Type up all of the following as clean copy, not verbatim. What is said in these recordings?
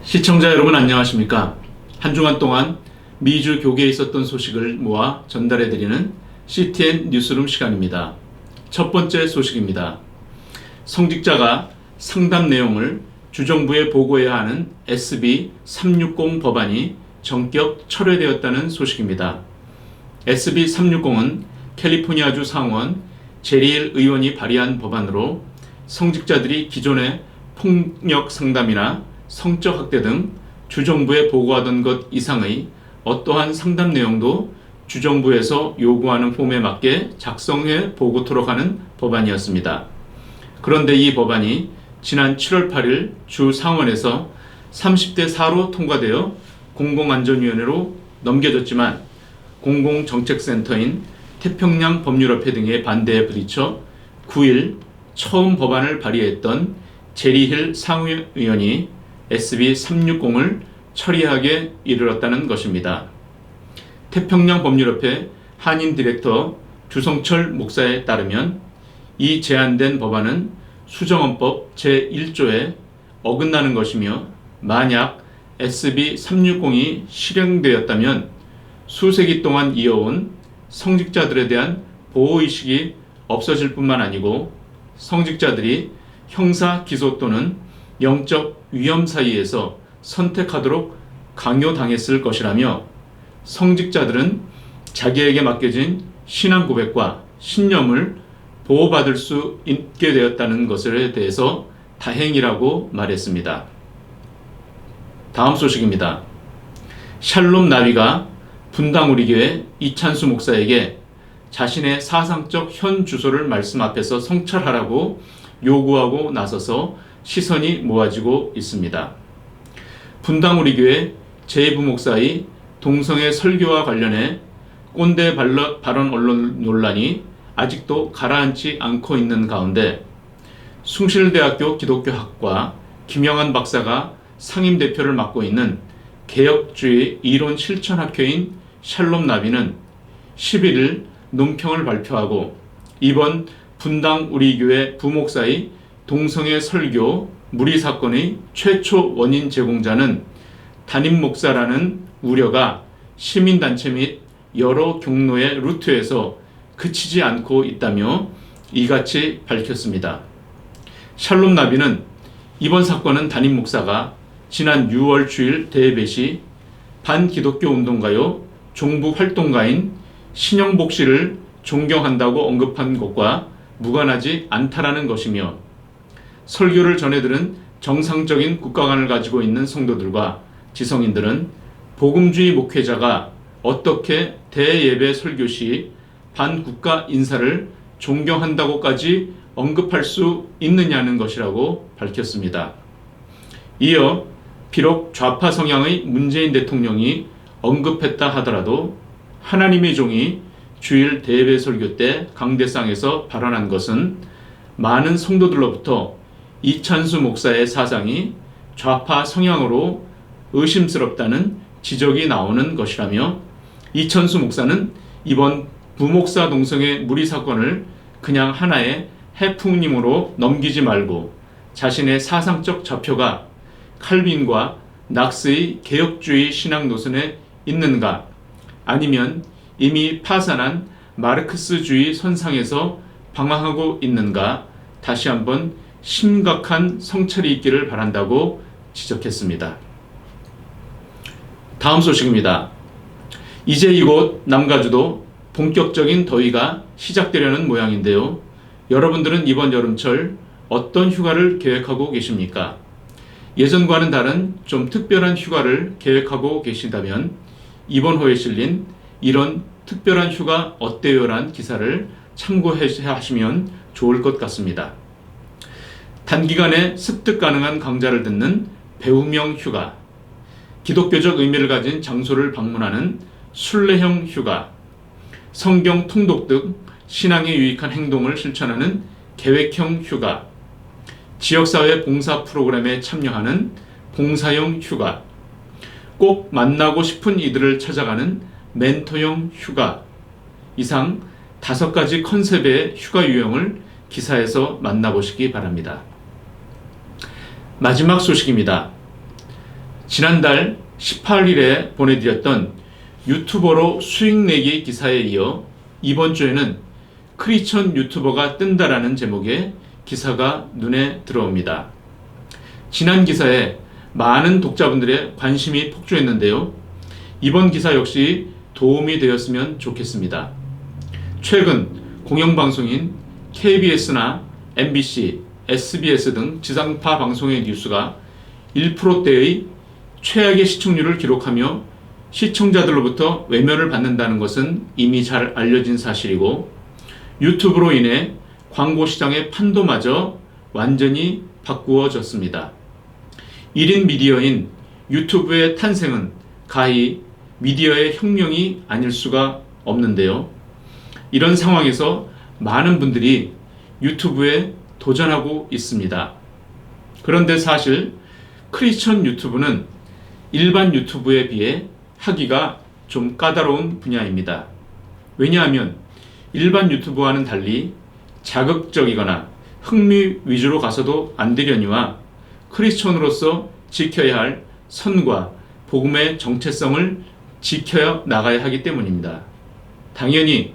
시청자 여러분 안녕하십니까? 한 주간 동안 미주 교계에 있었던 소식을 모아 전달해드리는 CTN 뉴스룸 시간입니다. 첫 번째 소식입니다. 성직자가 상담 내용을 주정부에 보고해야 하는 SB 360 법안이 전격 철회되었다는 소식입니다. SB 360은 캘리포니아주 상원 제리힐 의원이 발의한 법안으로 성직자들이 기존의 폭력 상담이나 성적 학대 등 주정부에 보고하던 것 이상의 어떠한 상담 내용도 주정부에서 요구하는 폼에 맞게 작성해 보고토록 하는 법안이었습니다. 그런데 이 법안이 지난 7월 8일 주 상원에서 30대 4로 통과되어 공공안전위원회로 넘겨졌지만 공공정책센터인 태평양 법률협회 등의 반대에 부딪혀 9일 처음 법안을 발의했던 제리힐 상의원이 SB 360을 처리하게 이르렀다는 것입니다. 태평양 법률협회 한인 디렉터 주성철 목사에 따르면 이 제안된 법안은 수정헌법 제1조에 어긋나는 것이며 만약 SB 360이 실행되었다면 수세기 동안 이어온 성직자들에 대한 보호의식이 없어질 뿐만 아니고 성직자들이 형사 기소 또는 영적 위험 사이에서 선택하도록 강요당했을 것이라며 성직자들은 자기에게 맡겨진 신앙 고백과 신념을 보호받을 수 있게 되었다는 것에 대해서 다행이라고 말했습니다. 다음 소식입니다. 샬롬 나비가 분당 우리교회 이찬수 목사에게 자신의 사상적 현 주소를 말씀 앞에서 성찰하라고 요구하고 나서서 시선이 모아지고 있습니다. 분당 우리교회 제이부 목사의 동성애 설교와 관련해 꼰대 발언 언론 논란이 아직도 가라앉지 않고 있는 가운데 숭실대학교 기독교학과 김영환 박사가 상임대표를 맡고 있는 개혁주의 이론 실천학회인 샬롬 나비는 11일 논평을 발표하고 이번 분당 우리교회 부목사의 동성애 설교 무리 사건의 최초 원인 제공자는 담임 목사라는 우려가 시민단체 및 여러 경로의 루트에서 그치지 않고 있다며 이같이 밝혔습니다. 샬롬 나비는 이번 사건은 담임 목사가 지난 6월 주일 대예배 시 반기독교 운동가요 종부 활동가인 신영복 씨를 존경한다고 언급한 것과 무관하지 않다라는 것이며 설교를 전해들은 정상적인 국가관을 가지고 있는 성도들과 지성인들은 복음주의 목회자가 어떻게 대예배 설교 시 반국가 인사를 존경한다고까지 언급할 수 있느냐는 것이라고 밝혔습니다. 이어 비록 좌파 성향의 문재인 대통령이 언급했다 하더라도 하나님의 종이 주일 대예배 설교 때 강대상에서 발언한 것은 많은 성도들로부터 이찬수 목사의 사상이 좌파 성향으로 의심스럽다는 지적이 나오는 것이라며 이찬수 목사는 이번 부목사 동성애 무리 사건을 그냥 하나의 해프닝으로 넘기지 말고 자신의 사상적 좌표가 칼빈과 낙스의 개혁주의 신앙 노선에 있는가 아니면 이미 파산한 마르크스주의 선상에서 방황하고 있는가 다시 한번 심각한 성찰이 있기를 바란다고 지적했습니다. 다음 소식입니다. 이제 이곳 남가주도 본격적인 더위가 시작되려는 모양인데요. 여러분들은 이번 여름철 어떤 휴가를 계획하고 계십니까? 예전과는 다른 좀 특별한 휴가를 계획하고 계신다면 이번 호에 실린 이런 특별한 휴가 어때요란 기사를 참고하시면 좋을 것 같습니다. 단기간에 습득 가능한 강좌를 듣는 배우명 휴가, 기독교적 의미를 가진 장소를 방문하는 순례형 휴가, 성경 통독 등 신앙에 유익한 행동을 실천하는 계획형 휴가, 지역사회 봉사 프로그램에 참여하는 봉사형 휴가, 꼭 만나고 싶은 이들을 찾아가는 멘토형 휴가, 이상 5가지 컨셉의 휴가 유형을 기사에서 만나보시기 바랍니다. 마지막 소식입니다. 지난달 18일에 보내드렸던 유튜버로 수익 내기 기사에 이어 이번 주에는 크리스천 유튜버가 뜬다라는 제목의 기사가 눈에 들어옵니다. 지난 기사에 많은 독자분들의 관심이 폭주했는데요. 이번 기사 역시 도움이 되었으면 좋겠습니다. 최근 공영방송인 KBS나 MBC, SBS 등 지상파 방송의 뉴스가 1%대의 최악의 시청률을 기록하며 시청자들로부터 외면을 받는다는 것은 이미 잘 알려진 사실이고, 유튜브로 인해 광고 시장의 판도마저 완전히 바꾸어졌습니다. 1인 미디어인 유튜브의 탄생은 가히 미디어의 혁명이 아닐 수가 없는데요. 이런 상황에서 많은 분들이 유튜브에 도전하고 있습니다. 그런데 사실 크리스천 유튜브는 일반 유튜브에 비해 하기가 좀 까다로운 분야입니다. 왜냐하면 일반 유튜브와는 달리 자극적이거나 흥미 위주로 가서도 안 되려니와 크리스천으로서 지켜야 할 선과 복음의 정체성을 지켜 나가야 하기 때문입니다. 당연히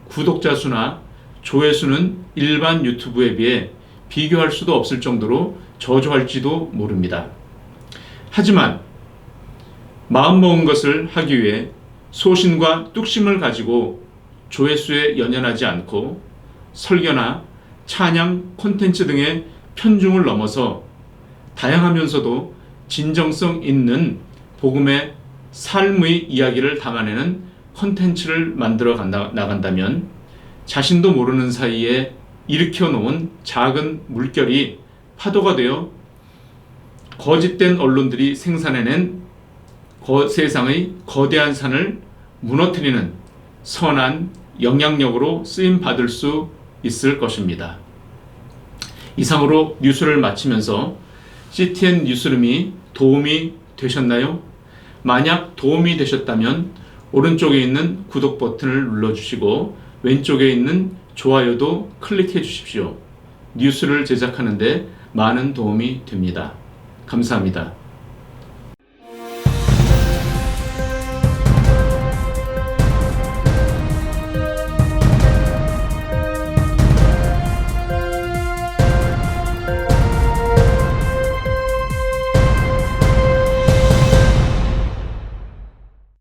구독자 수나 조회수는 일반 유튜브에 비해 비교할 수도 없을 정도로 저조할지도 모릅니다. 하지만 마음먹은 것을 하기 위해 소신과 뚝심을 가지고 조회수에 연연하지 않고 설교나 찬양 콘텐츠 등의 편중을 넘어서 다양하면서도 진정성 있는 복음의 삶의 이야기를 담아내는 콘텐츠를 만들어 나간다면 자신도 모르는 사이에 일으켜 놓은 작은 물결이 파도가 되어 거짓된 언론들이 생산해낸 세상의 거대한 산을 무너뜨리는 선한 영향력으로 쓰임 받을 수 있을 것입니다. 이상으로 뉴스를 마치면서 CTN 뉴스룸이 도움이 되셨나요? 만약 도움이 되셨다면 오른쪽에 있는 구독 버튼을 눌러주시고 왼쪽에 있는 좋아요도 클릭해 주십시오. 뉴스를 제작하는 데 많은 도움이 됩니다. 감사합니다.